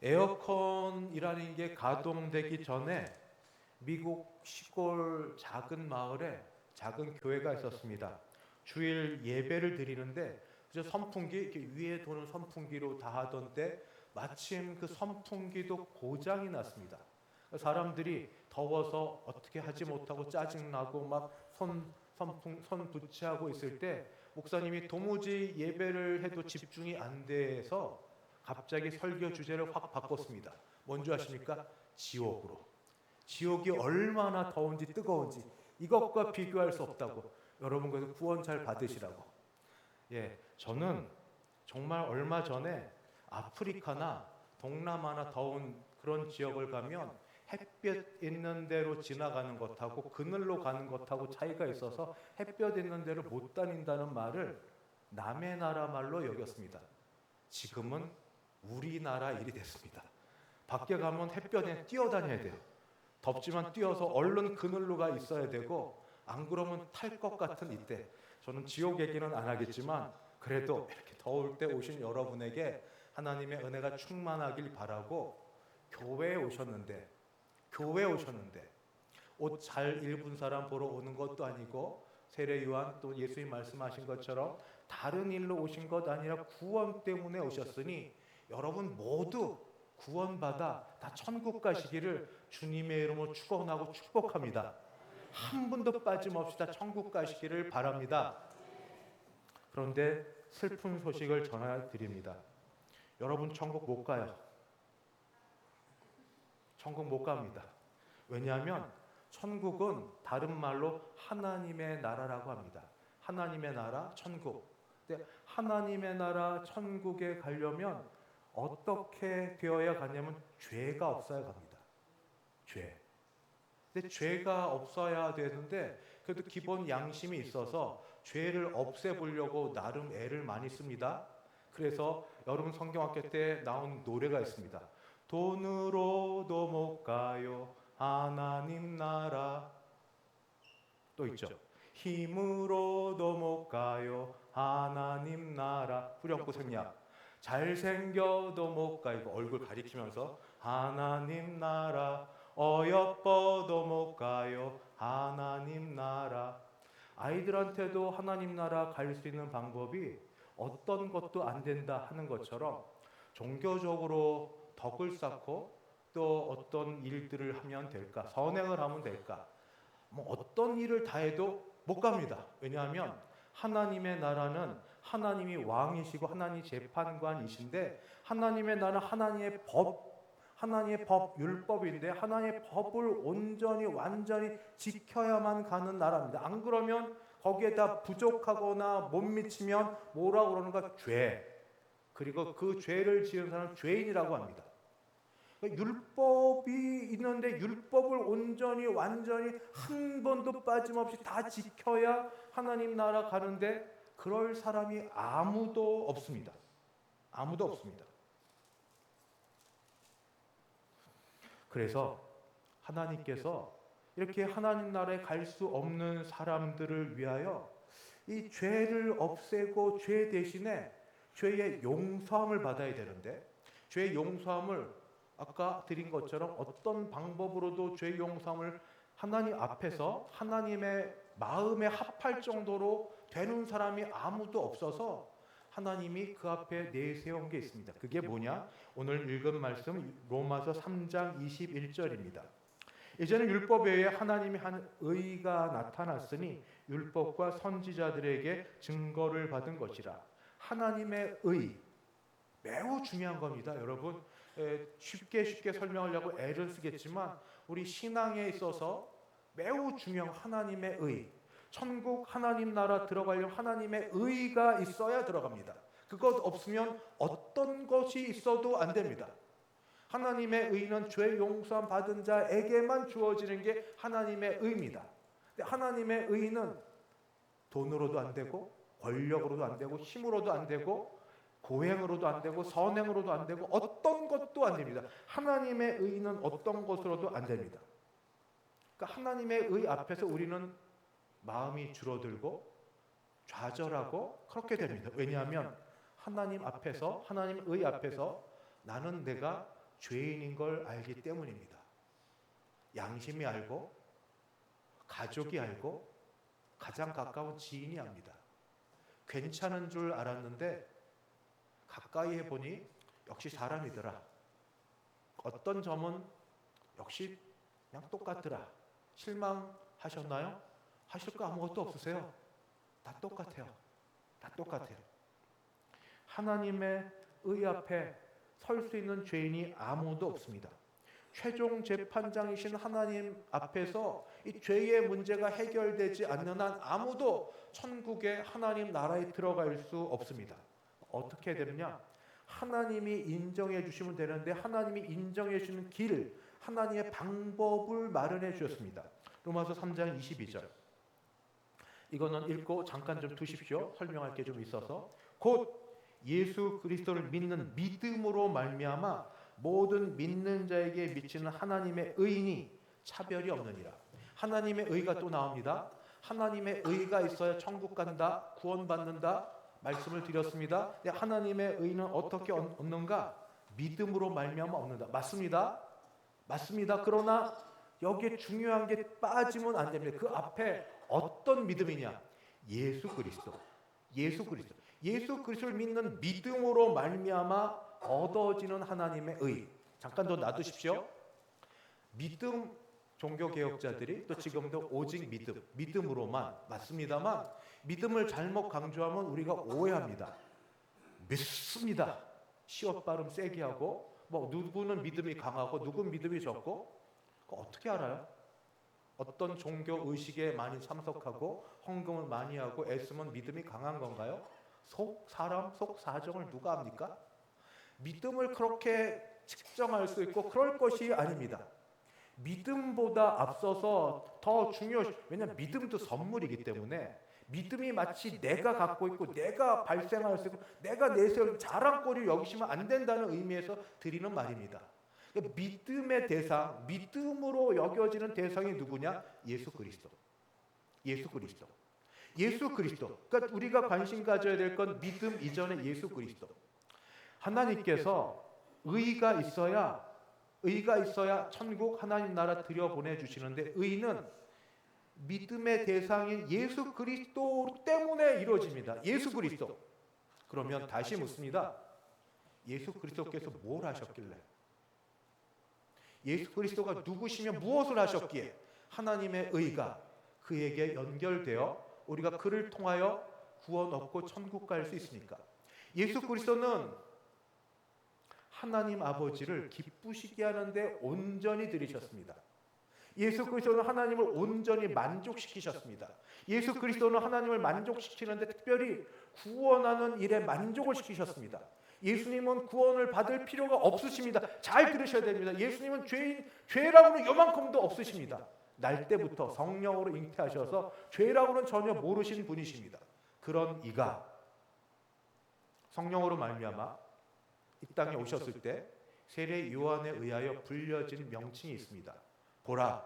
에어컨이라는 게 가동되기 전에 미국 시골 작은 마을에 작은 교회가 있었습니다. 주일 예배를 드리는데 그저 선풍기 이렇게 위에 도는 선풍기로 다 하던 때 마침 그 선풍기도 고장이 났습니다. 사람들이 더워서 어떻게 하지 못하고 짜증나고 막 손 부치하고 있을 때 목사님이 도무지 예배를 해도 집중이 안 돼서 갑자기 설교 주제를 확 바꿨습니다. 뭔지 아십니까? 지옥으로. 지옥이 얼마나 더운지 뜨거운지 이것과 비교할 수 없다고. 여러분 그래서 구원 잘 받으시라고. 예, 저는 정말 얼마 전에 아프리카나 동남아나 더운 그런 지역을 가면 햇볕 있는 데로 지나가는 것하고 그늘로 가는 것하고 차이가 있어서 햇볕 있는 데로 못 다닌다는 말을 남의 나라 말로 여겼습니다. 지금은 우리나라 일이 됐습니다. 밖에 가면 햇볕에 뛰어다녀야 돼요. 덥지만 뛰어서 얼른 그늘로 가 있어야 되고 안 그러면 탈 것 같은 이때 저는 지옥 얘기는 안 하겠지만 그래도 이렇게 더울 때 오신 여러분에게 하나님의 은혜가 충만하길 바라고 교회에 오셨는데 옷 잘 입은 사람 보러 오는 것도 아니고 세례 요한 또 예수님 말씀하신 것처럼 다른 일로 오신 것 아니라 구원 때문에 오셨으니 여러분 모두 구원받아 다 천국 가시기를 주님의 이름으로 축원하고 축복합니다. 한 분도 빠짐없이 다 천국 가시기를 바랍니다. 그런데 슬픈 소식을 전해드립니다. 여러분 천국 못 가요. 천국 못 갑니다. 왜냐하면 천국은 다른 말로 하나님의 나라라고 합니다. 하나님의 나라, 천국. 근데 하나님의 나라, 천국에 가려면 어떻게 되어야 가냐면 죄가 없어야 갑니다. 죄. 근데 죄가 없어야 되는데 그래도 기본 양심이 있어서 죄를 없애보려고 나름 애를 많이 씁니다. 그래서 여러분 성경학교 때 나온 노래가 있습니다. 돈으로도 못 가요 하나님 나라. 또 있죠. 힘으로도 못 가요 하나님 나라. 후렴구 생략. 잘생겨도 못 가요. 얼굴 가리키면서 하나님 나라. 어여뻐도 못 가요 하나님 나라. 아이들한테도 하나님 나라 갈 수 있는 방법이 어떤 것도 안 된다 하는 것처럼 종교적으로 덕을 쌓고 또 어떤 일들을 하면 될까? 선행을 하면 될까? 뭐 어떤 일을 다 해도 못 갑니다. 왜냐하면 하나님의 나라는 하나님이 왕이시고 하나님이 재판관이신데 하나님의 나라는 하나님의 법, 율법인데 하나님의 법을 온전히 완전히 지켜야만 가는 나라입니다. 안 그러면 거기에다 부족하거나 못 미치면 뭐라고 그러는가? 죄. 그리고 그 죄를 지은 사람은 죄인이라고 합니다. 율법이 있는데 율법을 온전히 완전히 한 번도 빠짐없이 다 지켜야 하나님 나라 가는데 그럴 사람이 아무도 없습니다. 아무도 없습니다. 그래서 하나님께서 이렇게 하나님 나라에 갈 수 없는 사람들을 위하여 이 죄를 없애고 죄 대신에 죄의 용서함을 받아야 되는데 죄의 용서함을 아까 드린 것처럼 어떤 방법으로도 죄 용서함을 하나님 앞에서 하나님의 마음에 합할 정도로 되는 사람이 아무도 없어서 하나님이 그 앞에 내세운 게 있습니다. 그게 뭐냐? 오늘 읽은 말씀 로마서 3장 21절입니다. 이제는 율법 외에 하나님이 한 의가 나타났으니 율법과 선지자들에게 증거를 받은 것이라. 하나님의 의 매우 중요한 겁니다. 여러분 쉽게 설명하려고 애를 쓰겠지만 우리 신앙에 있어서 매우 중요한 하나님의 의. 천국 하나님 나라 들어가려면 하나님의 의가 있어야 들어갑니다. 그것 없으면 어떤 것이 있어도 안 됩니다. 하나님의 의는 죄 용서함 받은 자에게만 주어지는 게 하나님의 의입니다. 근데 하나님의 의는 돈으로도 안 되고 권력으로도 안 되고 힘으로도 안 되고 고행으로도 안 되고 선행으로도 안 되고 어떤 것도 안 됩니다. 하나님의 의는 어떤 것으로도 안 됩니다. 그러니까 하나님의 의 앞에서 우리는 마음이 줄어들고 좌절하고 그렇게 됩니다. 왜냐하면 하나님 앞에서 하나님 의 앞에서 나는 내가 죄인인 걸 알기 때문입니다. 양심이 알고, 가족이 알고, 가장 가까운 지인이 압니다. 괜찮은 줄 알았는데 가까이 해보니 역시 사람이더라. 어떤 점은 역시 그냥 똑같더라. 실망하셨나요? 하실 거 아무것도 없으세요? 다 똑같아요. 다 똑같아요. 하나님의 의 앞에 설 수 있는 죄인이 아무도 없습니다. 최종 재판장이신 하나님 앞에서 이 죄의 문제가 해결되지 않는 한 아무도 천국의 하나님 나라에 들어갈 수 없습니다. 어떻게 되느냐? 하나님이 인정해 주시면 되는데 하나님이 인정해 주는 길, 하나님의 방법을 마련해 주셨습니다. 로마서 3장 22절. 이거는 읽고 잠깐 좀 두십시오. 설명할 게 좀 있어서. 곧 예수 그리스도를 믿는 믿음으로 말미암아 모든 믿는 자에게 미치는 하나님의 의인이 차별이 없느니라. 하나님의 의가 또 나옵니다. 하나님의 의가 있어야 천국 간다, 구원받는다 말씀을 드렸습니다. 하나님의 의는 어떻게 얻는가? 믿음으로 말미암아 얻는다. 맞습니다. 맞습니다. 그러나 여기에 중요한 게 빠지면 안 됩니다. 그 앞에 어떤 믿음이냐? 예수 그리스도. 예수 그리스도. 예수 그리스도를 믿는 믿음으로 말미암아 얻어지는 하나님의 의. 잠깐 더 놔두십시오. 믿음 종교개혁자들이 또 지금도 오직 믿음으로만 맞습니다만 믿음을 잘못 강조하면 우리가 오해합니다. 믿습니다. 시옷 발음 세게 하고 뭐 누구는 믿음이 강하고 누구는 믿음이 적고 어떻게 알아요? 어떤 종교 의식에 많이 참석하고 헌금을 많이 하고 애쓰면 믿음이 강한 건가요? 사람 속 사정을 누가 합니까? 믿음을 그렇게 측정할 수 있고 그럴 것이 아닙니다. 믿음보다 앞서서 더 왜냐하면 믿음도 선물이기 때문에 믿음이 마치 내가 갖고 있고 내가 발생할 수 있고 내가 내세울 자랑거리를 여기시면 안 된다는 의미에서 드리는 말입니다. 믿음의 대상, 믿음으로 여겨지는 대상이 누구냐? 예수 그리스도. 예수 그리스도. 예수 그리스도. 그러니까 우리가 관심 가져야 될 건 믿음 이전에 예수 그리스도. 하나님께서 의가 있어야 천국 하나님 나라 들여보내주시는데 의는 믿음의 대상인 예수 그리스도 때문에 이루어집니다. 예수 그리스도. 그러면 다시 묻습니다. 예수 그리스도께서 뭘 하셨길래? 예수 그리스도가 누구시며 무엇을 하셨기에 하나님의 의가 그에게 연결되어 우리가 그를 통하여 구원 얻고 천국 갈 수 있습니까? 예수 그리스도는 하나님 아버지를 기쁘시게 하는데 온전히 들이셨습니다. 예수 그리스도는 하나님을 온전히 만족시키셨습니다. 예수 그리스도는 하나님을 만족시키는데 특별히 구원하는 일에 만족을 시키셨습니다. 예수님은 구원을 받을 필요가 없으십니다. 잘 들으셔야 됩니다. 예수님은 죄라고는 요만큼도 없으십니다. 날 때부터 성령으로 잉태하셔서 죄라고는 전혀 모르신 분이십니다. 그런 이가 성령으로 말미암아 이 땅에 오셨을 때 세례 요한에 의하여 불려진 명칭이 있습니다. 보라,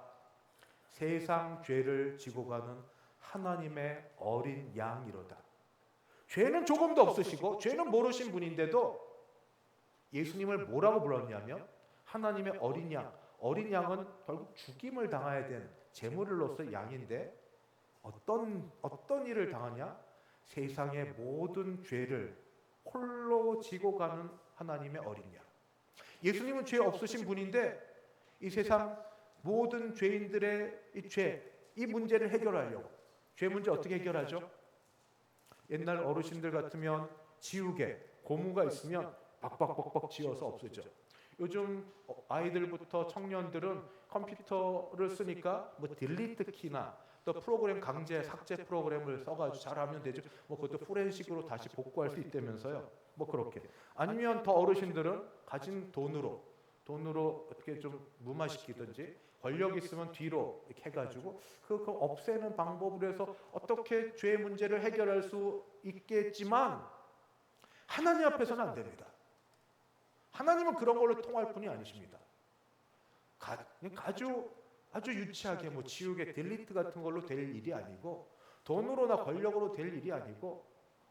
세상 죄를 지고 가는 하나님의 어린 양이로다. 죄는 조금도 없으시고 죄는 모르신 분인데도 예수님을 뭐라고 불렀냐면 하나님의 어린 양. 어린 양은 결국 죽임을 당해야 된 제물로서 양인데 어떤 일을 당하냐? 세상의 모든 죄를 홀로 지고 가는 하나님의 어린 양. 예수님은 죄 없으신 분인데 이 세상 모든 죄인들의 이 문제를 해결하려고. 죄 문제 어떻게 해결하죠? 옛날 어르신들 같으면 지우개, 고무가 있으면 박박박박 지어서 없애죠. 요즘 아이들부터 청년들은 컴퓨터를 쓰니까 뭐 딜리트 키나 또 프로그램 강제 삭제 프로그램을 써가지고 잘하면 되죠. 뭐 그것도 포렌식으로 다시 복구할 수 있다면서요. 뭐 그렇게. 아니면 더 어르신들은 가진 돈으로 어떻게 좀 무마시키든지 권력 있으면 뒤로 이렇게 해가지고 그 없애는 방법으로 해서 어떻게 죄 문제를 해결할 수 있겠지만 하나님 앞에서는 안 됩니다. 하나님은 그런 걸로 통할 분이 아니십니다. 아주 유치하게 뭐 지우개 딜리트 같은 걸로 될 일이 아니고 돈으로나 권력으로 될 일이 아니고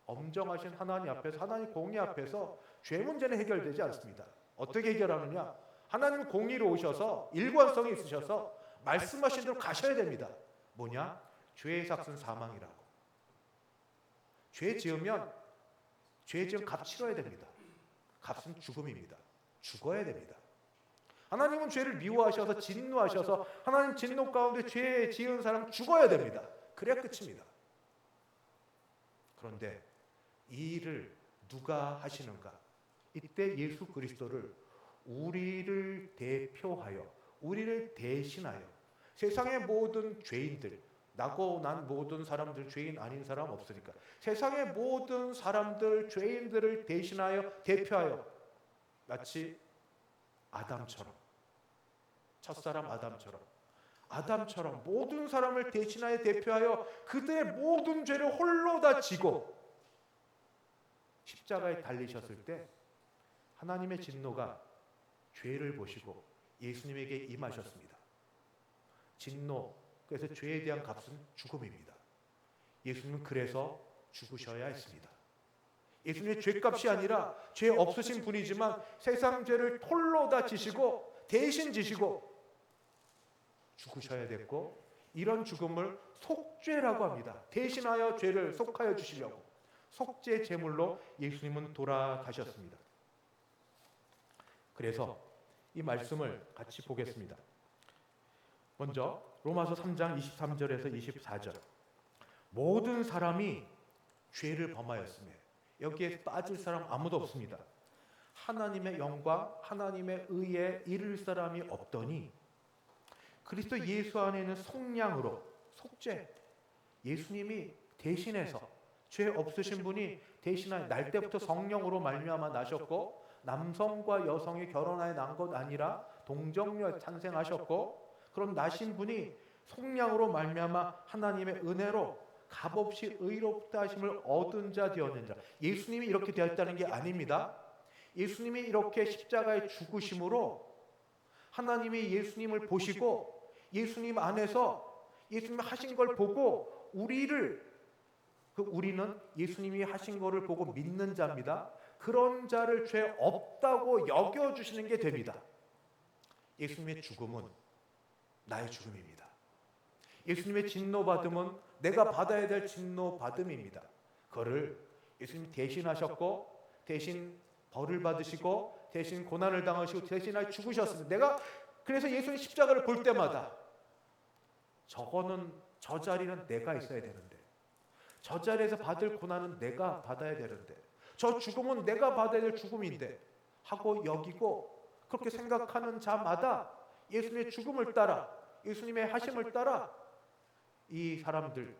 엄정하신 하나님 앞에서 하나님 공의 앞에서 죄 문제는 해결되지 않습니다. 어떻게 해결하느냐? 하나님은 공의로우셔서 일관성이 있으셔서 말씀하신 대로 가셔야 됩니다. 뭐냐? 죄의 삭은 사망이라고. 죄 지으면 죄 지은 값 치러야 됩니다. 값은 죽음입니다. 죽어야 됩니다. 하나님은 죄를 미워하셔서 진노하셔서 하나님 진노 가운데 죄 지은 사람 죽어야 됩니다. 그래야 끝입니다. 그런데 이 일을 누가 하시는가? 이때 예수 그리스도를 우리를 대표하여 우리를 대신하여 세상의 모든 죄인들, 나고 난 모든 사람들 죄인 아닌 사람 없으니까 세상의 모든 사람들 죄인들을 대신하여 대표하여 마치 아담처럼 첫사람 아담처럼 모든 사람을 대신하여 대표하여 그들의 모든 죄를 홀로 다 지고 십자가에 달리셨을 때 하나님의 진노가 죄를 보시고 예수님에게 임하셨습니다. 진노, 그래서 죄에 대한 값은 죽음입니다. 예수님은 그래서 죽으셔야 했습니다. 예수님의 죄값이 아니라 죄 없으신 분이지만 세상 죄를 홀로 다 지시고 대신 지시고 죽으셔야 됐고, 이런 죽음을 속죄라고 합니다. 대신하여 죄를 속하여 주시려고 속죄 제물로 예수님은 돌아가셨습니다. 그래서 이 말씀을 같이 보겠습니다. 먼저 로마서 3장 23절에서 24절. 모든 사람이 죄를 범하였으며 여기에 빠질 사람 아무도 없습니다. 하나님의 영광, 하나님의 의에 이를 사람이 없더니 그리스도 예수 안에 있는 속량으로, 속죄, 예수님이 대신해서 죄 없으신 분이 대신하여 날 때부터 성령으로 말미암아 나셨고, 남성과 여성이 결혼하여 난 것 아니라 동정녀 탄생하셨고, 그런 나신 분이 속량으로 말미암아 하나님의 은혜로 값없이 의롭다 하심을 얻은 자 되었는 자. 예수님이 이렇게 되었다는 게 아닙니다. 예수님이 이렇게 십자가에 죽으심으로 하나님이 예수님을 보시고 예수님 안에서 예수님이 하신 걸 보고 우리는 예수님이 하신 거를 보고 믿는 자입니다. 그런 자를 죄 없다고 여겨주시는 게 됩니다. 예수님의 죽음은 나의 죽음입니다. 예수님의 진노받음은 내가 받아야 될 진노받음입니다. 그거를 예수님이 대신하셨고 대신 벌을 받으시고 대신 고난을 당하시고 대신하여 죽으셨습니다. 내가 그래서 예수님 십자가를 볼 때마다 저 자리는 내가 있어야 되는데, 저 자리에서 받을 고난은 내가 받아야 되는데, 저 죽음은 내가 받아야 될 죽음인데 하고 여기고 그렇게 생각하는 자마다 예수님의 죽음을 따라, 예수님의 하심을 따라 이 사람들,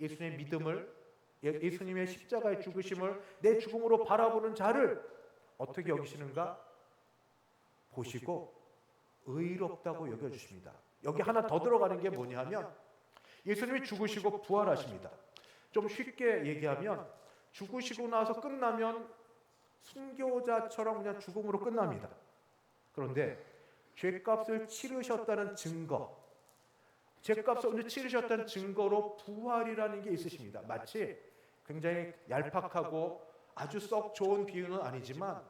예수님의 믿음을, 예수님의 십자가의 죽으심을 내 죽음으로 바라보는 자를 어떻게 여기시는가? 보시고 의롭다고 여겨주십니다. 여기 하나 더 들어가는 게 뭐냐면 예수님이 죽으시고 부활하십니다. 좀 쉽게 얘기하면 죽으시고 나서 끝나면 순교자처럼 그냥 죽음으로 끝납니다. 그런데 죄값을 치르셨다는 증거, 죄값을 오늘 치르셨다는 증거로 부활이라는 게 있으십니다. 마치 굉장히 얄팍하고 아주 썩 좋은 비유는 아니지만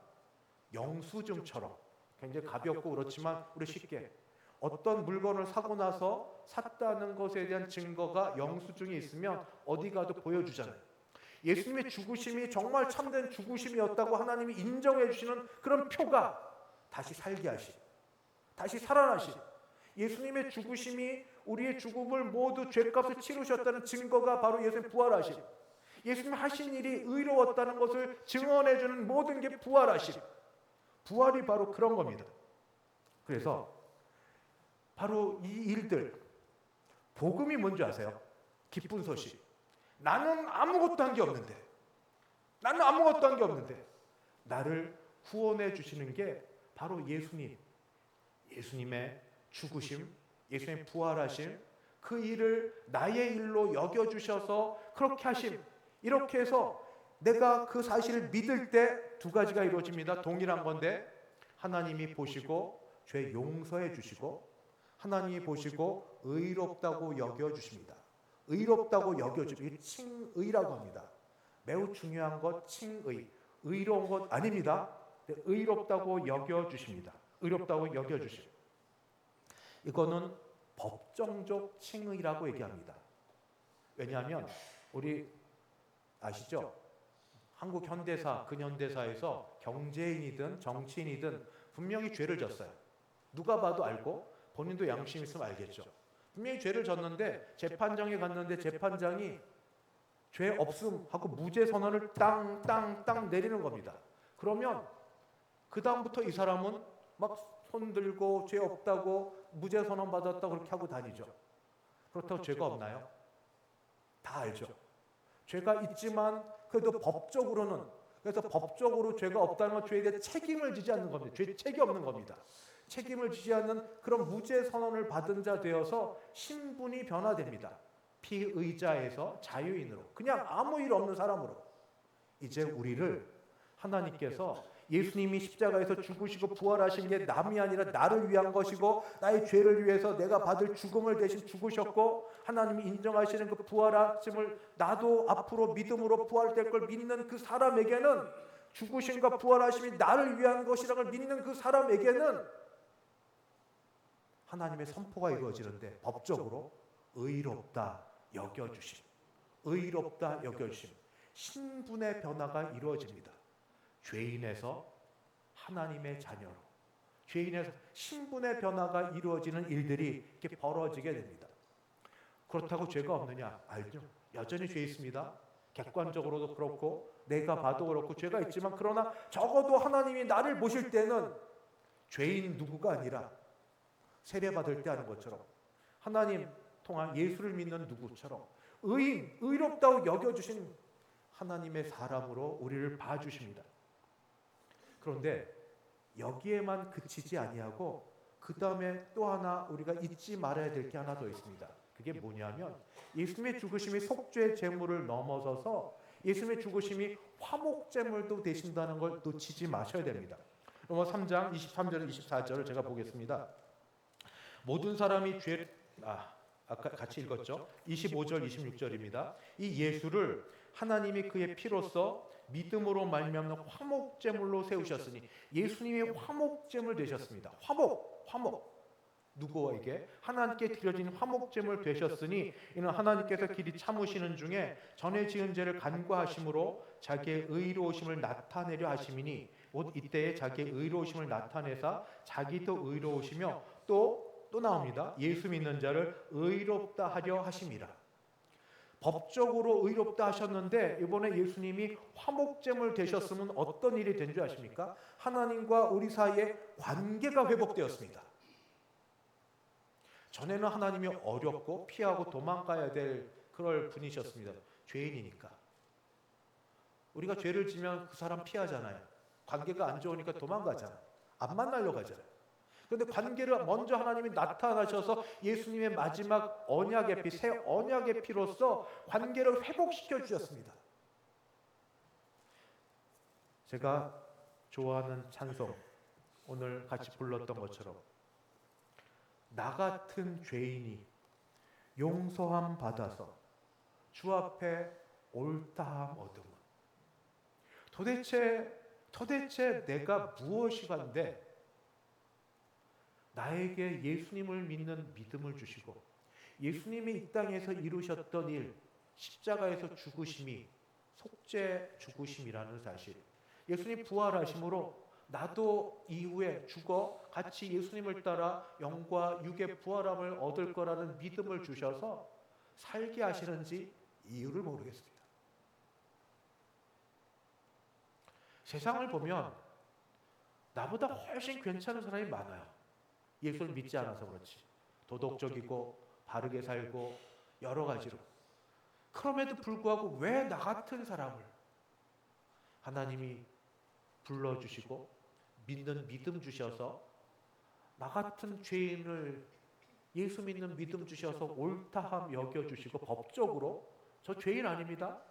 영수증처럼 굉장히 가볍고 그렇지만 우리 쉽게 어떤 물건을 사고 나서 샀다는 것에 대한 증거가 영수증이 있으면 어디 가도 보여주잖아요. 예수님의 죽으심이 정말 참된 죽으심이었다고 하나님이 인정해 주시는 그런 표가 다시 살게 하신, 다시 살아나신 예수님의 죽으심이 우리의 죽음을 모두 죄값을 치르셨다는 증거가 바로 예수님 부활하심, 예수님 하신 일이 의로웠다는 것을 증언해 주는 모든 게 부활하심, 부활이 바로 그런 겁니다. 그래서 바로 이 일들, 복음이 뭔지 아세요? 기쁜 소식. 나는 아무것도 한 게 없는데, 나를 구원해 주시는 게 바로 예수님의 죽으심, 예수님의 부활하심, 그 일을 나의 일로 여겨주셔서 그렇게 하심. 이렇게 해서 내가 그 사실을 믿을 때 두 가지가 이루어집니다. 동일한 건데 하나님이 보시고 죄 용서해 주시고 하나님이 보시고 의롭다고 여겨주십니다. 의롭다고 여겨주십니다. 이게 칭의라고 합니다. 매우 중요한 것 칭의. 의로운 것 아닙니다. 의롭다고 여겨주십니다. 의롭다고 여겨주심. 이거는 법정적 칭의라고 얘기합니다. 왜냐하면 우리 아시죠? 한국 현대사, 근현대사에서 경제인이든 정치인이든 분명히 죄를 졌어요. 누가 봐도 알고 본인도 양심 있으면 알겠죠. 분명히 죄를 졌는데 재판장에 갔는데 재판장이 죄 없음 하고 무죄 선언을 땅 내리는 겁니다. 그러면 그 다음부터 이 사람은 막 손 들고 죄 없다고 무죄 선언 받았다고 그렇게 하고 다니죠. 그렇다고 죄가 없나요? 다 알죠. 죄가 있지만 그래도 법적으로는, 그래서 법적으로 죄가 없다는 건 죄에 대해 책임을 지지 않는 겁니다. 죄 책이 없는 겁니다. 책임을 지지 않는 그런 무죄 선언을 받은 자 되어서 신분이 변화됩니다. 피의자에서 자유인으로, 그냥 아무 일 없는 사람으로. 이제 우리를 하나님께서 예수님이 십자가에서 죽으시고 부활하신 게 남이 아니라 나를 위한 것이고 나의 죄를 위해서 내가 받을 죽음을 대신 죽으셨고 하나님이 인정하시는 그 부활하심을 나도 앞으로 믿음으로 부활될 걸 믿는 그 사람에게는, 죽으심과 부활하심이 나를 위한 것이라는 걸 믿는 그 사람에게는 하나님의 선포가 이루어지는데 법적으로 의롭다 여겨주심, 의롭다 여겨주심, 신분의 변화가 이루어집니다. 죄인에서 하나님의 자녀로, 죄인에서 신분의 변화가 이루어지는 일들이 이렇게 벌어지게 됩니다. 그렇다고 죄가 없느냐? 알죠. 여전히 죄 있습니다. 객관적으로도 그렇고 내가 봐도 그렇고 죄가 있지만, 그러나 적어도 하나님이 나를 보실 때는 죄인 누구가 아니라 세례받을 때 하는 것처럼 하나님 통한 예수를 믿는 누구처럼 의인, 의롭다고 여겨주신 하나님의 사람으로 우리를 봐주십니다. 그런데 여기에만 그치지 아니하고 그 다음에 또 하나 우리가 잊지 말아야 될 게 하나 더 있습니다. 그게 뭐냐면 예수님의 죽으심이 속죄 제물을 넘어서서 예수님의 죽으심이 화목 제물도 되신다는 걸 놓치지 마셔야 됩니다. 로마 3장 23절 24절을 제가 보겠습니다. 모든 사람이 아까 같이 읽었죠. 25절 26절입니다. 이 예수를 하나님이 그의 피로써 믿음으로 말미암는 화목제물로 세우셨으니, 예수님이 화목제물 되셨습니다. 화목 누구에게? 하나님께 드려진 화목제물 되셨으니 이는 하나님께서 길이 참으시는 중에 전에 지은 죄를 간과하심으로 자기의 의로우심을 나타내려 하심이니 곧 이때에 자기의 의로우심을 나타내사 자기도 의로우시며 또 나옵니다. 예수 믿는 자를 의롭다 하려 하심이라. 법적으로 의롭다 하셨는데 이번에 예수님이 화목제물 되셨으면 어떤 일이 된 줄 아십니까? 하나님과 우리 사이에 관계가 회복되었습니다. 전에는 하나님이 어렵고 피하고 도망가야 될 그럴 분이셨습니다. 죄인이니까. 우리가 죄를 지면 그 사람 피하잖아요. 관계가 안 좋으니까 도망가잖아요. 안 만나려 가잖아요. 그런데 관계를 먼저 하나님이 나타나셔서 예수님의 마지막 언약의 피, 새 언약의 피로서 관계를 회복시켜 주셨습니다. 제가 좋아하는 찬송, 오늘 같이 불렀던 것처럼 나 같은 죄인이 용서함 받아서 주 앞에 옳다함 얻음은, 도대체 내가 무엇이간데 나에게 예수님을 믿는 믿음을 주시고 예수님이 이 땅에서 이루셨던 일, 십자가에서 죽으심이 속죄 죽으심이라는 사실, 예수님 부활하심으로 나도 이후에 죽어 같이 예수님을 따라 영과 육의 부활함을 얻을 거라는 믿음을 주셔서 살게 하시는지 이유를 모르겠습니다. 세상을 보면 나보다 훨씬 괜찮은 사람이 많아요. 예수를 믿지 않아서 그렇지. 도덕적이고 바르게 살고 여러 가지로. 그럼에도 불구하고 왜 나 같은 사람을 하나님이 불러주시고 믿는 믿음 주셔서, 나 같은 죄인을 예수 믿는 믿음 주셔서 옳다함 여겨주시고 법적으로 저 죄인 아닙니다.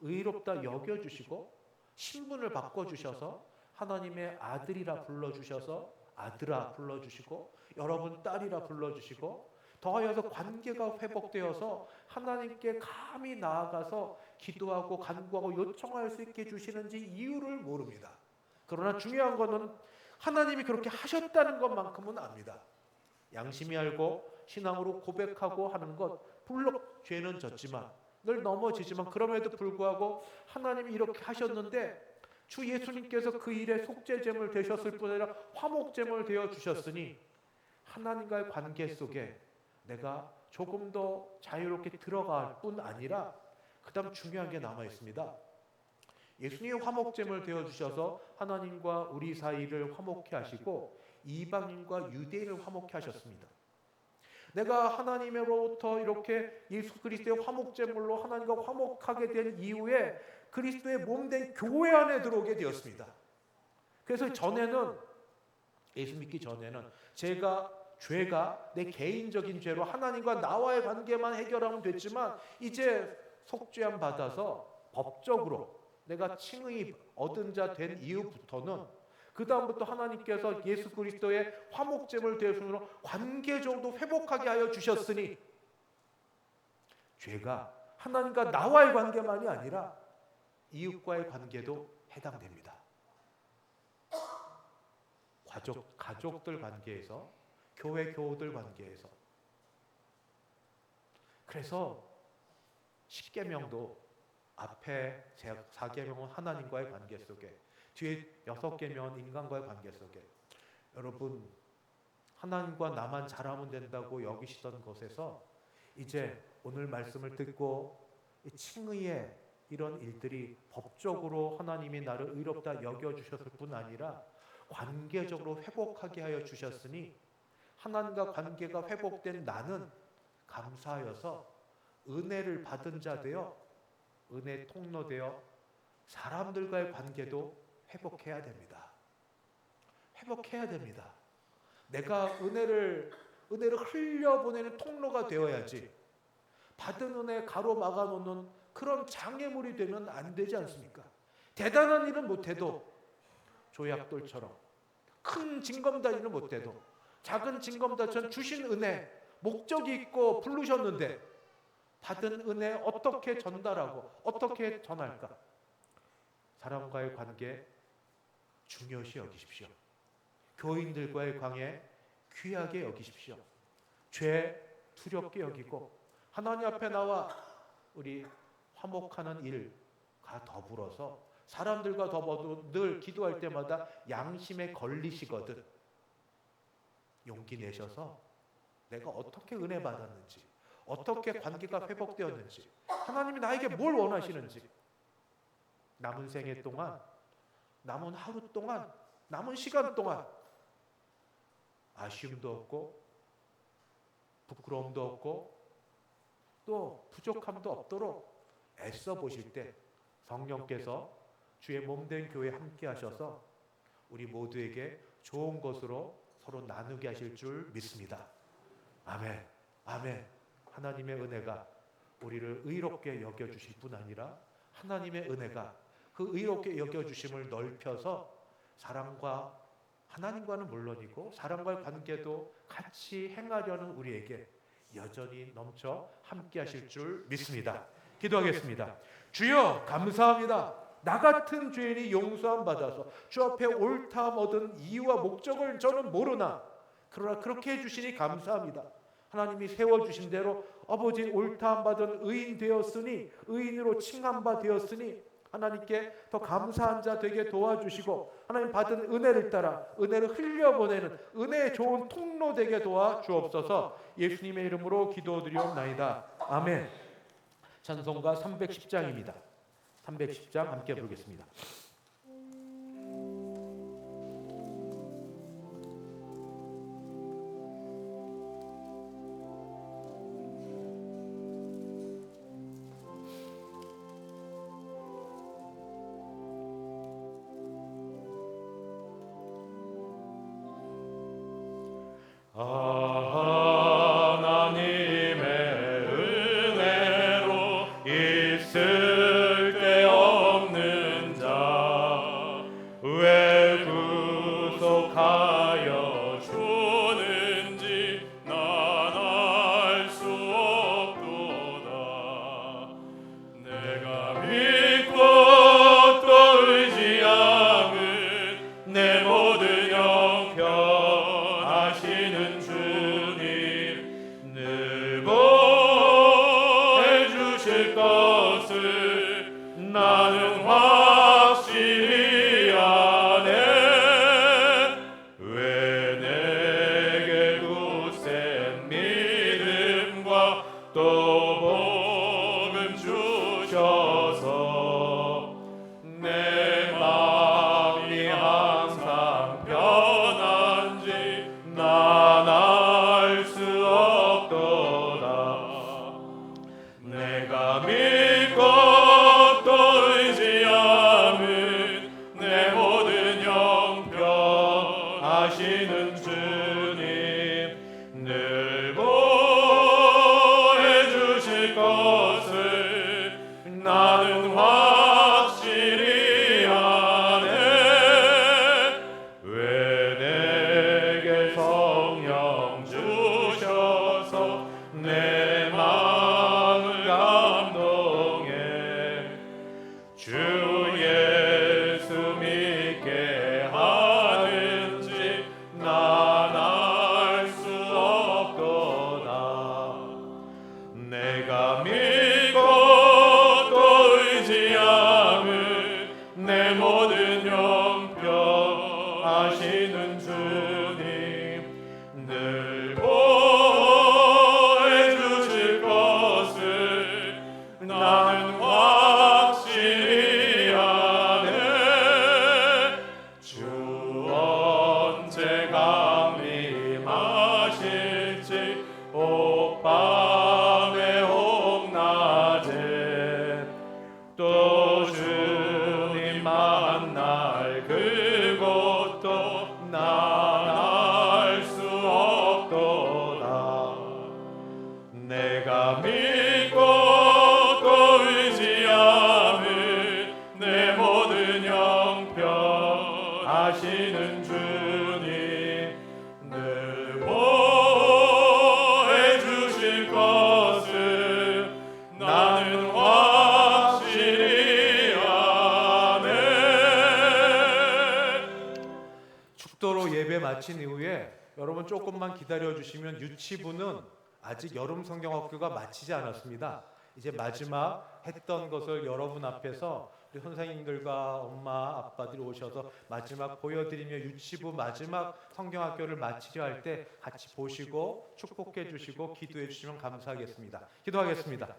의롭다 여겨주시고 신분을 바꿔주셔서 하나님의 아들이라 불러주셔서 아들아 불러주시고 여러분 딸이라 불러주시고 더하여서 관계가 회복되어서 하나님께 감히 나아가서 기도하고 간구하고 요청할 수 있게 주시는지 이유를 모릅니다. 그러나 중요한 것은 하나님이 그렇게 하셨다는 것만큼은 압니다. 양심이 알고 신앙으로 고백하고 하는 것, 물론 죄는 졌지만 늘 넘어지지만 그럼에도 불구하고 하나님이 이렇게 하셨는데 주 예수님께서 그 일에 속죄제물 되셨을 뿐 아니라 화목제물 되어 주셨으니 하나님과의 관계 속에 내가 조금 더 자유롭게 들어갈 뿐 아니라 그 다음 중요한 게 남아 있습니다. 예수님이 화목제물 되어 주셔서 하나님과 우리 사이를 화목케 하시고 이방인과 유대인을 화목케 하셨습니다. 내가 하나님으로부터 이렇게 예수 그리스도의 화목제물로 하나님과 화목하게 된 이후에 그리스도의 몸된 교회 안에 들어오게 되었습니다. 그래서 전에는, 예수 믿기 전에는 죄가 내 개인적인 죄로 하나님과 나와의 관계만 해결하면 됐지만 이제 속죄함 받아서 법적으로 내가 칭의 얻은 자 된 이후부터는 그 다음부터 하나님께서 예수 그리스도의 화목제물 되심으로 관계적으로 회복하게 하여 주셨으니 죄가 하나님과 나와의 관계만이 아니라 이웃과의 관계도 해당됩니다. 가족들 관계에서, 교회 교우들 관계에서. 그래서 10계명도 앞에 4계명은 하나님과의 관계 속에, 뒤에 6계명은 인간과의 관계 속에, 여러분 하나님과 나만 잘하면 된다고 여기시던 것에서 이제 오늘 말씀을 듣고 칭의의 이런 일들이 법적으로 하나님이 나를 의롭다 여겨주셨을 뿐 아니라 관계적으로 회복하게 하여 주셨으니 하나님과 관계가 회복된 나는 감사하여서 은혜를 받은 자 되어 은혜 통로 되어 사람들과의 관계도 회복해야 됩니다. 회복해야 됩니다. 내가 은혜를 흘려보내는 통로가 되어야지 받은 은혜 가로막아 놓는 그런 장애물이 되면 안 되지 않습니까? 대단한 일은 못해도 조약돌처럼, 큰 징검다리는 못해도 작은 징검다리처럼 주신 은혜, 목적이 있고 부르셨는데 받은 은혜 어떻게 전달하고 어떻게 전할까? 사람과의 관계 중요시 여기십시오. 교인들과의 관계 귀하게 여기십시오. 죄 두렵게 여기고 하나님 앞에 나와 우리 화목하는 일과 더불어서 사람들과 더불어 늘 기도할 때마다 양심에 걸리시거든 용기 내셔서 내가 어떻게 은혜 받았는지, 어떻게 관계가 회복되었는지, 하나님이 나에게 뭘 원하시는지, 남은 생애 동안, 남은 하루 동안, 남은 시간 동안 아쉬움도 없고 부끄러움도 없고 또 부족함도 없도록 애써 보실 때 성령께서 주의 몸된 교회에 함께 하셔서 우리 모두에게 좋은 것으로 서로 나누게 하실 줄 믿습니다. 아멘. 아멘. 하나님의 은혜가 우리를 의롭게 여겨주실 뿐 아니라 하나님의 은혜가 그 의롭게 여겨주심을 넓혀서 사람과 하나님과는 물론이고 사람과의 관계도 같이 행하려는 우리에게 여전히 넘쳐 함께 하실 줄 믿습니다. 기도하겠습니다. 주여 감사합니다. 나 같은 죄인이 용서함 받아서 주 앞에 옳다함 얻은 이유와 목적을 저는 모르나 그러나 그렇게 해주시니 감사합니다. 하나님이 세워주신 대로 아버지 옳다함 받은 의인 되었으니 의인으로 칭함 바 되었으니 하나님께 더 감사한 자 되게 도와주시고 하나님 받은 은혜를 따라 은혜를 흘려보내는 은혜의 좋은 통로 되게 도와주옵소서. 예수님의 이름으로 기도드리옵나이다. 아멘. 찬송가 310장입니다. 310장 함께 부르겠습니다. 내 모든 영 하시는 주님 늘 보해 주실 것을 나는 확실히 아네. 왜 내게 굳센 믿음과 또 복음 주셔서 내 마음이 항상 편한지 난 알 수 없도다. 내가 믿고 또 의지함은 내 모든 형편하시는 주님 늘 보해 주실 것을 나는 확실히 아네. 왜 내게 성령 주셔서 내 마음을 감동해 주 예수 믿게 하는지 난 알 수 없도다. 내가 믿고 또 의지함은 내 모든 형편하시는 주님 늘 보해 주실 것을 나는 확실히 아네. 주 언제 강림하실지 옥밤에 옥낮에 또 주님 만날 그곳도 난 알 수 없도다. 내가 믿고 또 의지함은 내 모든 형편하시는 주님 늘 보해 주실 것을 나는 확실히 아네. 축도로 예배 마친 이후에 여러분 조금만 기다려 주시면 유치부는 아직 여름 성경학교가 마치지 않았습니다. 이제 마지막 했던 것을 여러분 앞에서 우리 선생님들과 엄마 아빠들이 오셔서 마지막 보여드리며 유치부 마지막 성경학교를 마치려 할 때 같이 보시고 축복해 주시고 기도해 주시면 감사하겠습니다. 기도하겠습니다.